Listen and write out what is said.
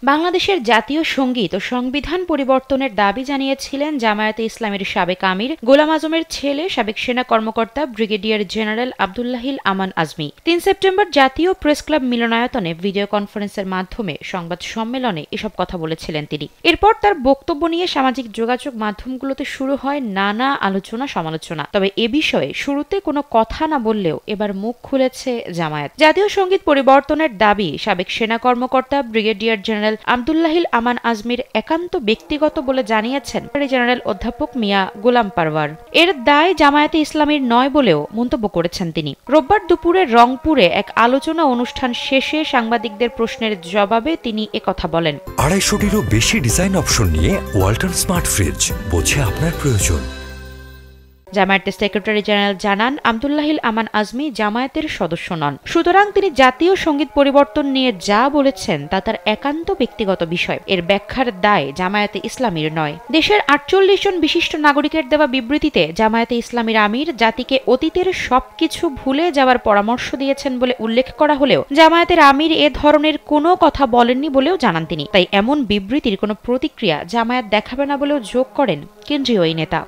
বাংলাদেশের জাতীয় সঙ্গীত ও সংবিধান পরিবর্তনের দাবি জানিয়েছিলেন জামায়াতে ইসলামীর সাবেক আমির গোলাম আজমের ছেলে সাবেক সেনা কর্মকর্তা ব্রিগেডিয়ার জেনারেল আব্দুল্লাহিল আমান আজমি। ৩ সেপ্টেম্বর জাতীয় প্রেস ক্লাব মিলনায়তনে ভিডিও কনফারেন্সের মাধ্যমে সংবাদ সম্মেলনে এসব কথা বলেছিলেন তিনি। এরপর তার বক্তব্য নিয়ে সামাজিক যোগাযোগ মাধ্যমগুলোতে শুরু হয় নানা আলোচনা সমালোচনা। তবে এ বিষয়ে শুরুতে কোনো কথা না বললেও এবার মুখ খুলেছে জামায়াত। জাতীয় সঙ্গীত পরিবর্তনের দাবি সাবেক সেনা কর্মকর্তা ব্রিগেডিয়ার জেনারেল আব্দুল্লাহিল আমান আজমির একান্ত ব্যক্তিগত বলে জানিয়েছেন জেনারেল অধ্যাপক মিয়া গোলাম পারওয়ার। এর দায় জামায়াতে ইসলামীর নয় বলেও মন্তব্য করেছেন তিনি। রোববার দুপুরে রংপুরে এক আলোচনা অনুষ্ঠান শেষে সাংবাদিকদের প্রশ্নের জবাবে তিনি একথা বলেন। ২৫০টিরও বেশি ডিজাইন অপশন নিয়ে ওয়ালটন স্মার্ট ফ্রিজ, বোঝে আপনার প্রয়োজন। জামায়াতের সেক্রেটারি জেনারেল জানান, আব্দুল্লাহিল আমান আজমি জামায়াতের সদস্য নন, সুতরাং তিনি জাতীয় সঙ্গীত পরিবর্তন নিয়ে যা বলেছেন তা তার একান্ত ব্যক্তিগত বিষয়। এর ব্যাখ্যার দায় জামায়াতে ইসলামীর নয়। দেশের ৪৮ জন বিশিষ্ট নাগরিকের দেওয়া বিবৃতিতে জামায়াতে ইসলামীর আমির জাতিকে অতীতের সবকিছু ভুলে যাওয়ার পরামর্শ দিয়েছেন বলে উল্লেখ করা হলেও জামায়াতের আমির এ ধরনের কোনো কথা বলেননি বলেও জানান তিনি। তাই এমন বিবৃতির কোনো প্রতিক্রিয়া জামায়াত দেখাবে না বলেও যোগ করেন কেন্দ্রীয় এই নেতা।